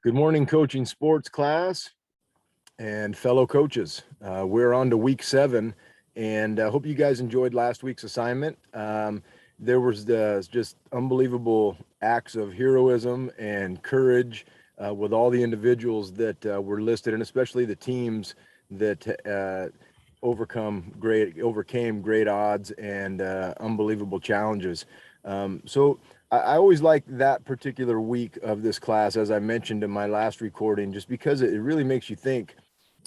Good morning, coaching sports class and fellow coaches. We're on to week 7, and I hope you guys enjoyed last week's assignment. There was just unbelievable acts of heroism and courage with all the individuals that were listed, and especially the teams that overcame great odds and unbelievable challenges. So I always like that particular week of this class, as I mentioned in my last recording, just because it really makes you think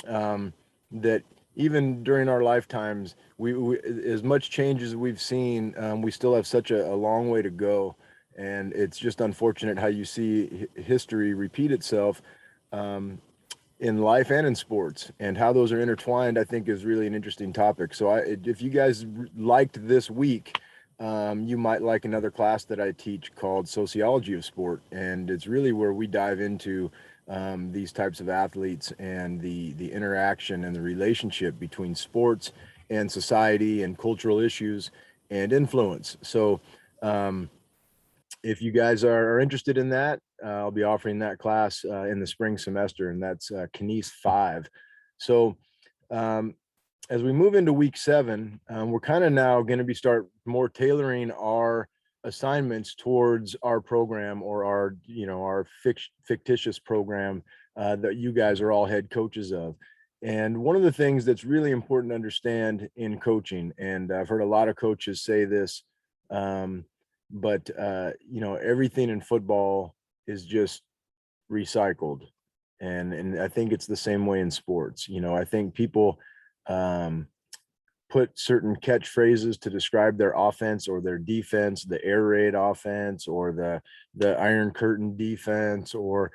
that even during our lifetimes, we as much change as we've seen, we still have such a long way to go. And it's just unfortunate how you see history repeat itself in life and in sports, and how those are intertwined, I think, is really an interesting topic. So if you guys liked this week, you might like another class that I teach called Sociology of Sport. And it's really where we dive into these types of athletes and the interaction and the relationship between sports and society and cultural issues and influence. So if you guys are interested in that, I'll be offering that class in the spring semester, and that's KINES 5. So as we move into week 7, we're kind of now going to be start more tailoring our assignments towards our program, or our fictitious program that you guys are all head coaches of. And one of the things that's really important to understand in coaching, and I've heard a lot of coaches say this, but everything in football is just recycled, and I think it's the same way in sports. I think people put certain catchphrases to describe their offense or their defense, the air raid offense or the Iron Curtain defense, or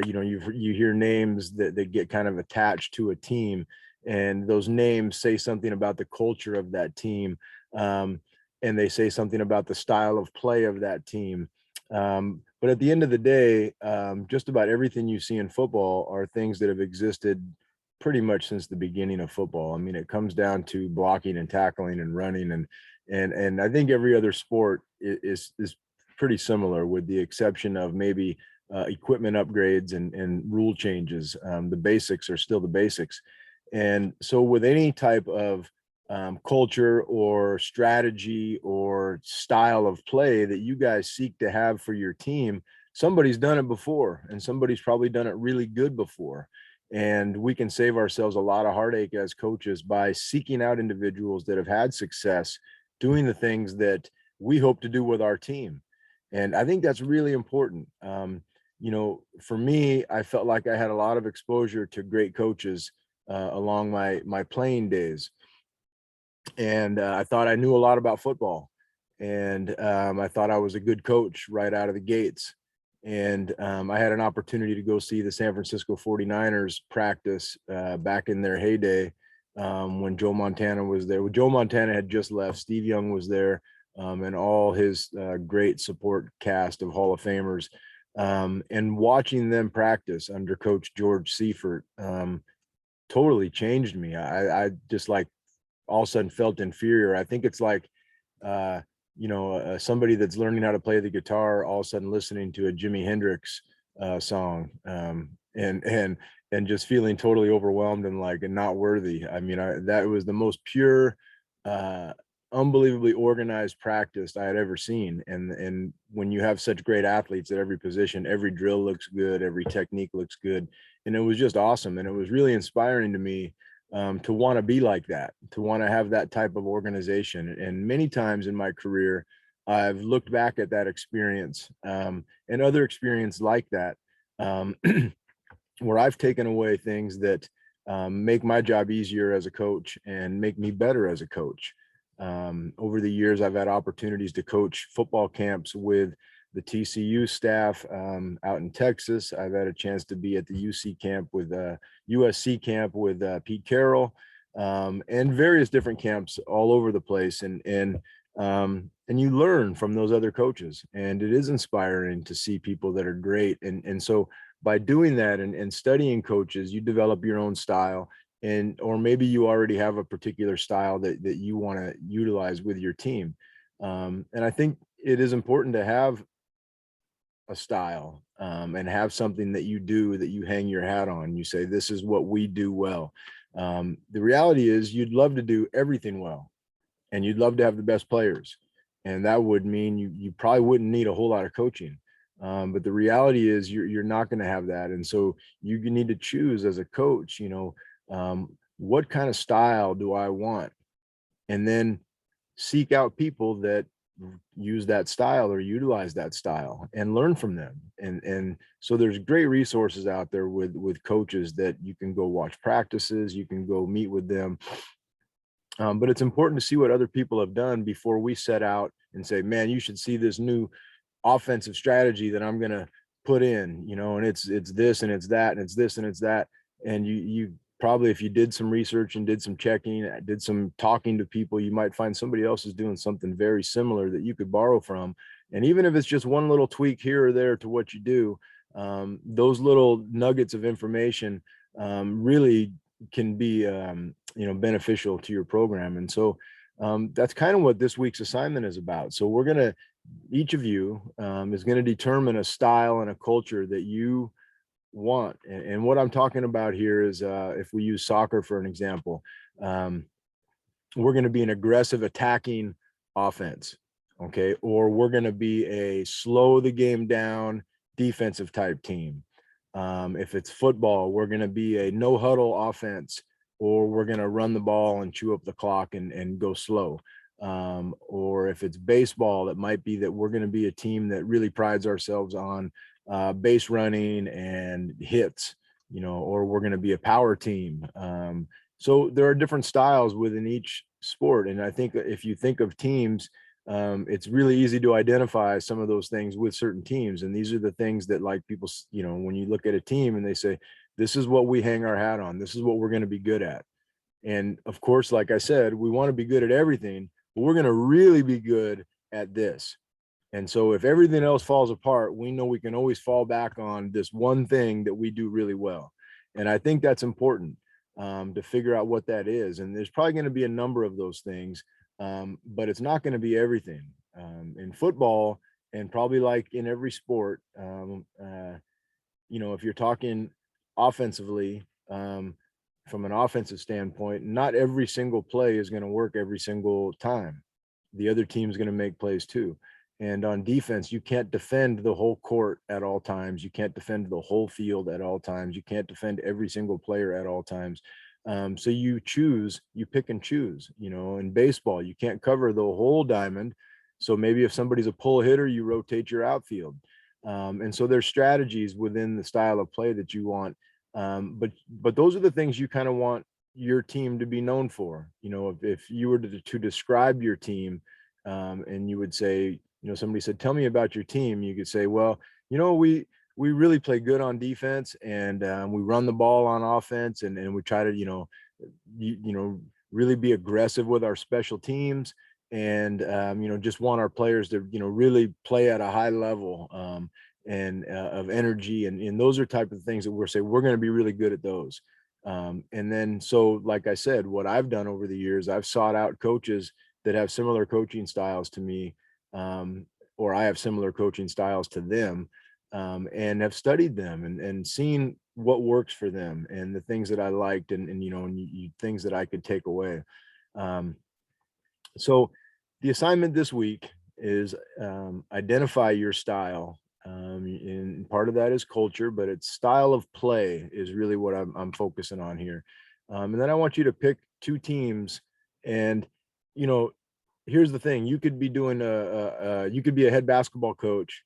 you hear names that get kind of attached to a team, and those names say something about the culture of that team, and they say something about the style of play of that team. But at the end of the day, just about everything you see in football are things that have existed pretty much since the beginning of football. I mean, it comes down to blocking and tackling and running, and I think every other sport is pretty similar, with the exception of maybe equipment upgrades and rule changes. The basics are still the basics. And so with any type of culture or strategy or style of play that you guys seek to have for your team, somebody's done it before, and somebody's probably done it really good before. And we can save ourselves a lot of heartache as coaches by seeking out individuals that have had success doing the things that we hope to do with our team. And I think that's really important. For me, I felt like I had a lot of exposure to great coaches along my playing days, and I thought I knew a lot about football, and I thought I was a good coach right out of the gates. And I had an opportunity to go see the San Francisco 49ers practice back in their heyday, when Joe Montana was there. When Joe Montana had just left, Steve Young was there, and all his great support cast of Hall of Famers. And watching them practice under Coach George Seifert totally changed me. I just, like, all of a sudden felt inferior. I think it's like, somebody that's learning how to play the guitar, all of a sudden listening to a Jimi Hendrix song, and just feeling totally overwhelmed and like and not worthy. I mean, that was the most pure, unbelievably organized practice I had ever seen. And when you have such great athletes at every position, every drill looks good, every technique looks good, and it was just awesome. And it was really inspiring to me to want to be like that, to want to have that type of organization. And many times in my career, I've looked back at that experience and other experience like that, um, where I've taken away things that make my job easier as a coach and make me better as a coach. Over the years, I've had opportunities to coach football camps with the TCU staff out in Texas. I've had a chance to be at the UC camp with USC camp with Pete Carroll, and various different camps all over the place. And you learn from those other coaches, and it is inspiring to see people that are great. And so by doing that and studying coaches, you develop your own style, or maybe you already have a particular style that you want to utilize with your team. And I think it is important to have a style, and have something that you do that you hang your hat on. You say, this is what we do well. The reality is you'd love to do everything well, and you'd love to have the best players. And that would mean you probably wouldn't need a whole lot of coaching. But the reality is you're not going to have that. And so you need to choose as a coach, what kind of style do I want? And then seek out people that use that style or utilize that style and learn from them. And so there's great resources out there with coaches that you can go watch practices, you can go meet with them. But it's important to see what other people have done before we set out and say, man, you should see this new offensive strategy that I'm going to put in, and it's this and it's that and it's this and it's that. And you probably, if you did some research and did some checking, did some talking to people, you might find somebody else is doing something very similar that you could borrow from. And even if it's just one little tweak here or there to what you do, those little nuggets of information really can be beneficial to your program. And so that's kind of what this week's assignment is about. So we're going to, each of you is going to determine a style and a culture that you want. And what I'm talking about here is if we use soccer for an example, we're going to be an aggressive attacking offense, okay? Or we're going to be a slow the game down defensive type team. If it's football, we're going to be a no huddle offense, or we're going to run the ball and chew up the clock and go slow. Or if it's baseball, it might be that we're going to be a team that really prides ourselves on base running and hits, or we're going to be a power team. So there are different styles within each sport. And I think if you think of teams, it's really easy to identify some of those things with certain teams. And these are the things that, like, people, when you look at a team and they say, this is what we hang our hat on, this is what we're going to be good at. And of course, like I said, we want to be good at everything, but we're going to really be good at this. And so if everything else falls apart, we know we can always fall back on this one thing that we do really well. And I think that's important to figure out what that is. And there's probably going to be a number of those things, but it's not going to be everything. In football, and probably like in every sport, if you're talking offensively, from an offensive standpoint, not every single play is going to work every single time. The other team's going to make plays too. And on defense, you can't defend the whole court at all times. You can't defend the whole field at all times. You can't defend every single player at all times. So you pick and choose. In baseball, you can't cover the whole diamond. So maybe if somebody's a pull hitter, you rotate your outfield. And so there's strategies within the style of play that you want. But those are the things you kind of want your team to be known for. If you were to describe your team, and you would say, somebody said, tell me about your team, you could say, well, we really play good on defense, and we run the ball on offense, and we try to really be aggressive with our special teams, and just want our players to really play at a high level, and of energy, and those are type of things that we're saying we're going to be really good at those. And then, so like I said, what I've done over the years, I've sought out coaches that have similar coaching styles to me, or I have similar coaching styles to them, and have studied them and seen what works for them and the things that I liked, and things that I could take away. So the assignment this week is identify your style. And part of that is culture, but it's style of play is really what I'm focusing on here. And then I want you to pick two teams, and here's the thing: you could be doing you could be a head basketball coach,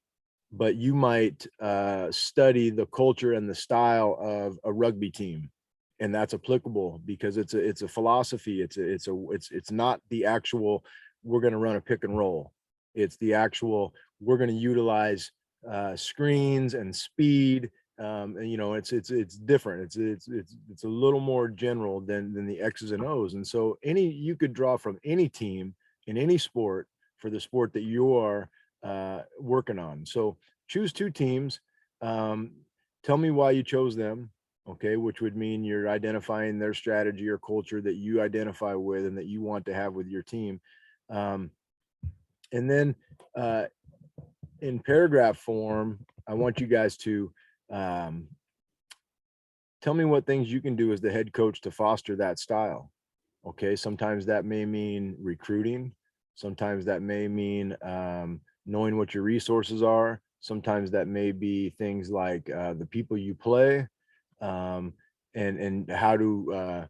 but you might study the culture and the style of a rugby team, and that's applicable because it's a philosophy. It's not the actual we're going to run a pick and roll. It's the actual we're going to utilize screens and speed. And it's different. It's a little more general than the X's and O's. And so you could draw from any team in any sport for the sport that you are working on. So choose two teams. Tell me why you chose them. Okay, which would mean you're identifying their strategy or culture that you identify with and that you want to have with your team. And then in paragraph form, I want you guys to um, tell me what things you can do as the head coach to foster that style. Okay, sometimes that may mean recruiting. Sometimes that may mean knowing what your resources are. Sometimes that may be things like the people you play, um, and how to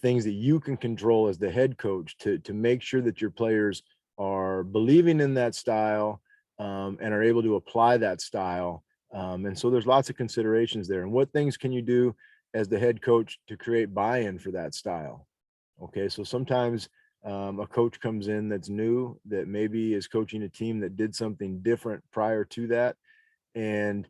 things that you can control as the head coach to make sure that your players are believing in that style, and are able to apply that style. And so there's lots of considerations there. And what things can you do as the head coach to create buy-in for that style? Okay, so sometimes a coach comes in that's new, that maybe is coaching a team that did something different prior to that, and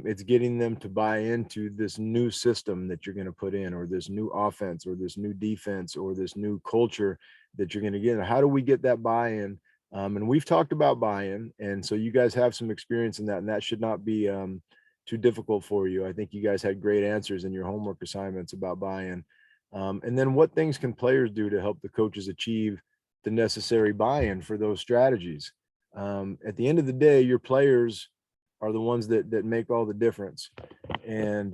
it's getting them to buy into this new system that you're going to put in, or this new offense, or this new defense, or this new culture that you're going to get. How do we get that buy-in? And we've talked about buy-in, and so you guys have some experience in that, and that should not be too difficult for you. I think you guys had great answers in your homework assignments about buy-in. And then what things can players do to help the coaches achieve the necessary buy-in for those strategies? At the end of the day, your players are the ones that make all the difference. And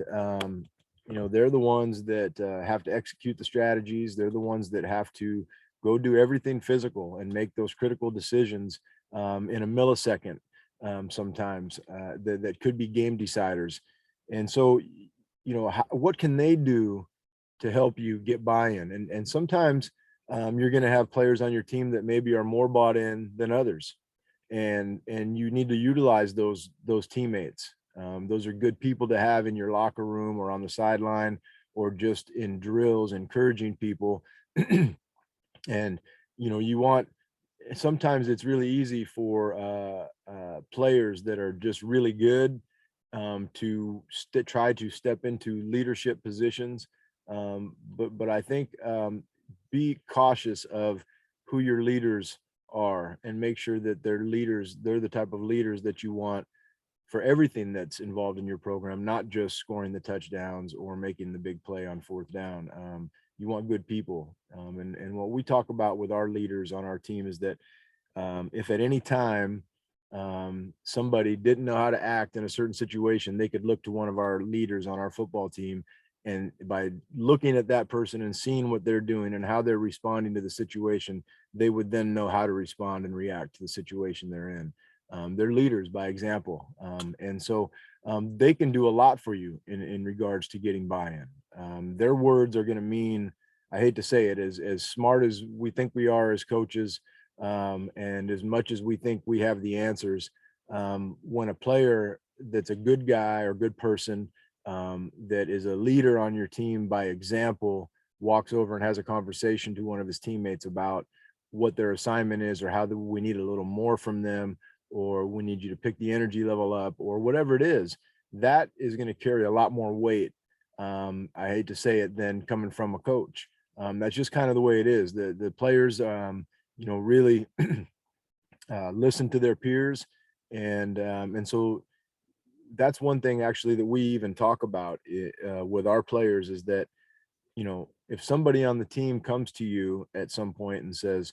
they're the ones that have to execute the strategies. They're the ones that have to go do everything physical and make those critical decisions in a millisecond, sometimes that could be game deciders. And so, what can they do to help you get buy-in? And sometimes you're going to have players on your team that maybe are more bought in than others, and you need to utilize those teammates. Those are good people to have in your locker room, or on the sideline, or just in drills, encouraging people. And you want, sometimes it's really easy for players that are just really good to try to step into leadership positions. But I think be cautious of who your leaders are, and make sure that they're the type of leaders that you want for everything that's involved in your program, not just scoring the touchdowns or making the big play on fourth down. You want good people. And what we talk about with our leaders on our team is that if at any time somebody didn't know how to act in a certain situation, they could look to one of our leaders on our football team. And by looking at that person and seeing what they're doing and how they're responding to the situation, they would then know how to respond and react to the situation they're in. They're leaders by example. And so they can do a lot for you in regards to getting buy-in. Their words are going to mean, I hate to say it, as smart as we think we are as coaches, and as much as we think we have the answers, when a player that's a good guy or good person, that is a leader on your team by example, walks over and has a conversation to one of his teammates about what their assignment is, or how we need a little more from them, or we need you to pick the energy level up, or whatever it is, that is going to carry a lot more weight. I hate to say it, than coming from a coach. That's just kind of the way it is. The players, really listen to their peers, and so that's one thing actually that we even talk about with our players, is that if somebody on the team comes to you at some point and says,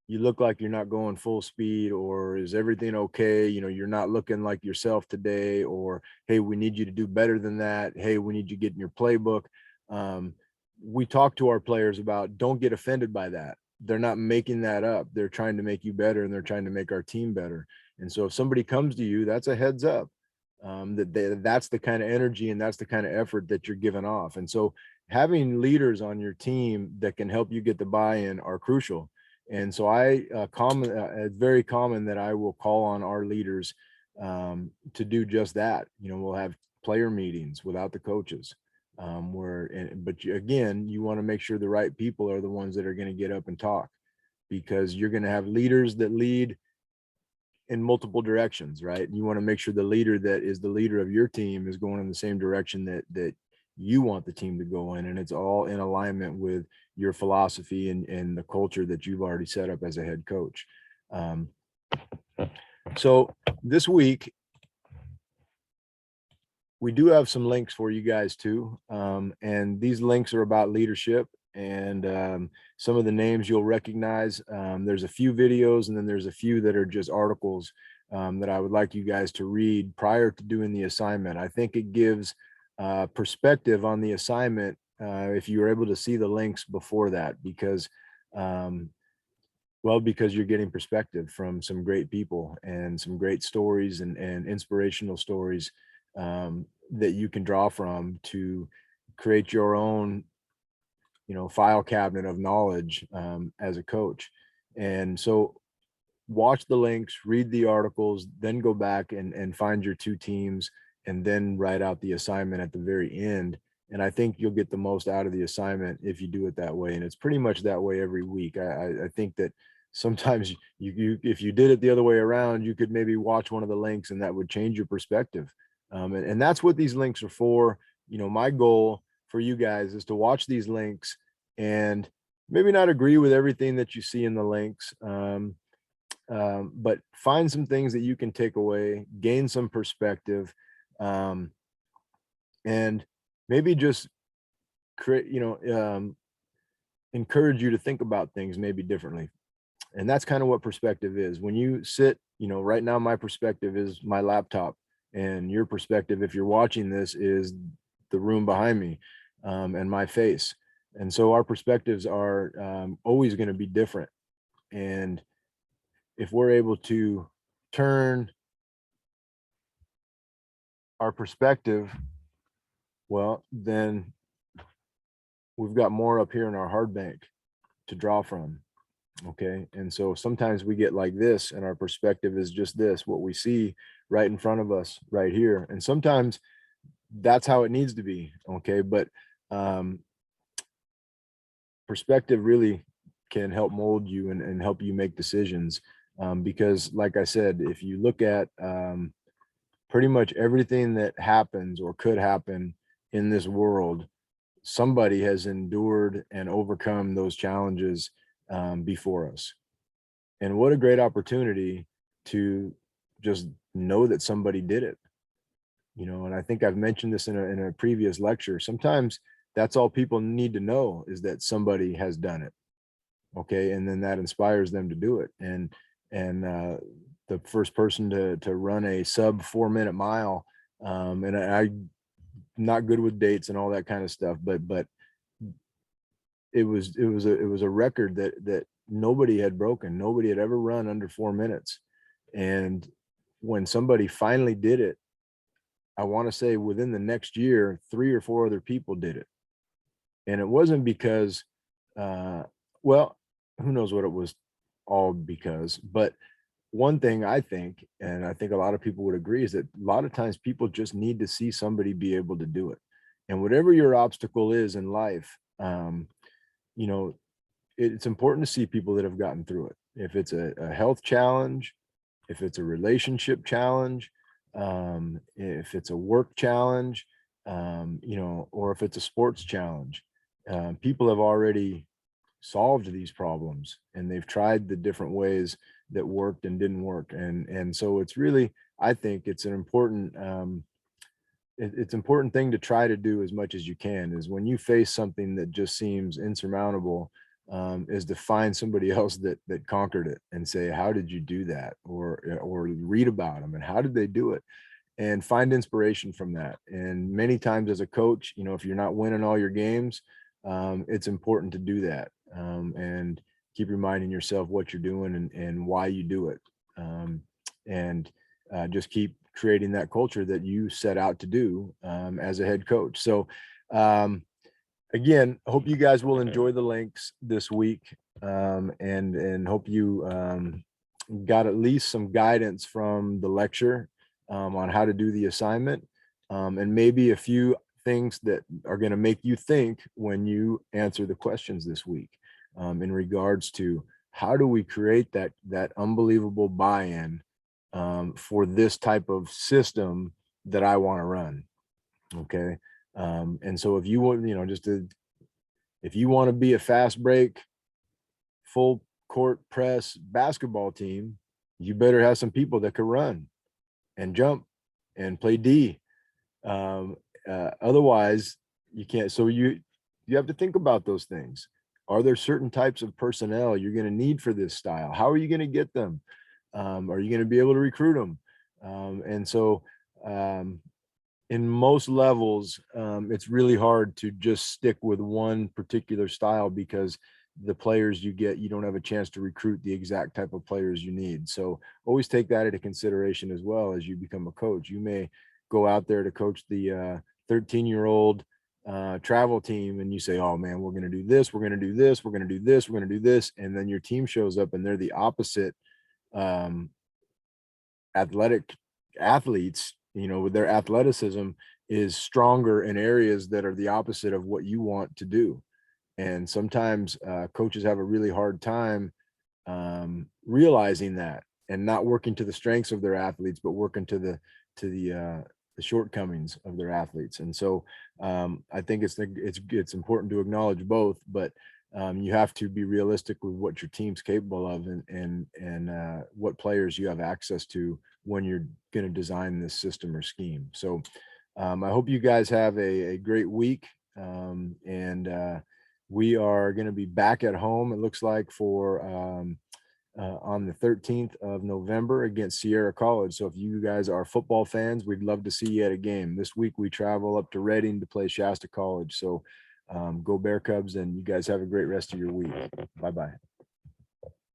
you look like you're not going full speed, or is everything okay, you're not looking like yourself today, or hey, we need you to do better than that, hey, we need you to get in your playbook. We talk to our players about, don't get offended by that. They're not making that up. They're trying to make you better, and they're trying to make our team better. And so if somebody comes to you, that's a heads up, that's the kind of energy and that's the kind of effort that you're giving off. And so having leaders on your team that can help you get the buy-in are crucial. And so it's very common that I will call on our leaders to do just that. We'll have player meetings without the coaches, again, you want to make sure the right people are the ones that are going to get up and talk, because you're going to have leaders that lead in multiple directions, right? And you want to make sure the leader that is the leader of your team is going in the same direction that you want the team to go in, and it's all in alignment with your philosophy and the culture that you've already set up as a head coach. So this week we do have some links for you guys too, and these links are about leadership, and some of the names you'll recognize. There's a few videos, and then there's a few that are just articles that I would like you guys to read prior to doing the assignment. I think it gives perspective on the assignment if you were able to see the links before that, because um, well, because you're getting perspective from some great people and some great stories and inspirational stories that you can draw from to create your own, file cabinet of knowledge as a coach. And so watch the links, read the articles, then go back and find your two teams and then write out the assignment at the very end. And I think you'll get the most out of the assignment if you do it that way. And it's pretty much that way every week. I think that sometimes if you did it the other way around, you could maybe watch one of the links and that would change your perspective. And that's what these links are for. My goal for you guys is to watch these links and maybe not agree with everything that you see in the links. But find some things that you can take away, gain some perspective, and maybe just create, encourage you to think about things maybe differently. And that's kind of what perspective is. When you sit, right now, my perspective is my laptop, and your perspective, if you're watching this, is the room behind me and my face. And so our perspectives are always going to be different. And if we're able to turn our perspective, well, then we've got more up here in our hard bank to draw from. Okay. And so sometimes we get like this and our perspective is just this, what we see right in front of us right here. And sometimes that's how it needs to be. Okay. But perspective really can help mold you and help you make decisions. Because like I said, if you look at pretty much everything that happens or could happen in this world, somebody has endured and overcome those challenges before us. And what a great opportunity to just know that somebody did it. And I think I've mentioned this in a previous lecture. Sometimes that's all people need to know, is that somebody has done it. Okay. And then that inspires them to do it. And the first person to run a sub 4-minute mile, and I'm not good with dates and all that kind of stuff, but it was a record that nobody had broken. Nobody had ever run under 4 minutes. And when somebody finally did it, I want to say within the next year, 3 or 4 other people did it. And it wasn't because well, who knows what it was all because, but one thing I think, and I think a lot of people would agree, is that a lot of times people just need to see somebody be able to do it. And whatever your obstacle is in life, you know, it's important to see people that have gotten through it. If it's a health challenge, if it's a relationship challenge, if it's a work challenge, or if it's a sports challenge, people have already solved these problems and they've tried the different ways that worked and didn't work. And so it's really, I think it's an important, it's important thing to try to do as much as you can, is when you face something that just seems insurmountable, is to find somebody else that conquered it and say, how did you do that? Or read about them and how did they do it, and find inspiration from that. And many times as a coach, if you're not winning all your games, it's important to do that, and keep reminding yourself what you're doing and why you do it, and just keep creating that culture that you set out to do as a head coach. So again, hope you guys will enjoy the links this week, and hope you got at least some guidance from the lecture on how to do the assignment, and maybe a few things that are going to make you think when you answer the questions this week, in regards to how do we create that unbelievable buy-in for this type of system that I want to run. Okay. And so if you want, if you want to be a fast break, full court press basketball team, you better have some people that can run and jump and play D. Otherwise you can't. So you have to think about those things. Are there certain types of personnel you're going to need for this style? How are you going to get them? Are you going to be able to recruit them? And so, um, in most levels, it's really hard to just stick with one particular style because the players you get, you don't have a chance to recruit the exact type of players you need. So always take that into consideration as well as you become a coach. You may go out there to coach the 13-year-old travel team, and you say, "Oh man, we're going to do this, we're going to do this, we're going to do this, we're going to do this," and then your team shows up and they're the opposite um, athletic athletes, with their athleticism is stronger in areas that are the opposite of what you want to do. And sometimes coaches have a really hard time realizing that and not working to the strengths of their athletes, but working to the shortcomings of their athletes. And so I think it's important to acknowledge both, but you have to be realistic with what your team's capable of and what players you have access to when you're going to design this system or scheme. So I hope you guys have a great week. And we are going to be back at home, it looks like, for on the 13th of November against Sierra College. So if you guys are football fans, we'd love to see you at a game. This week we travel up to Reading to play Shasta College. So go Bear Cubs, and you guys have a great rest of your week. Bye bye.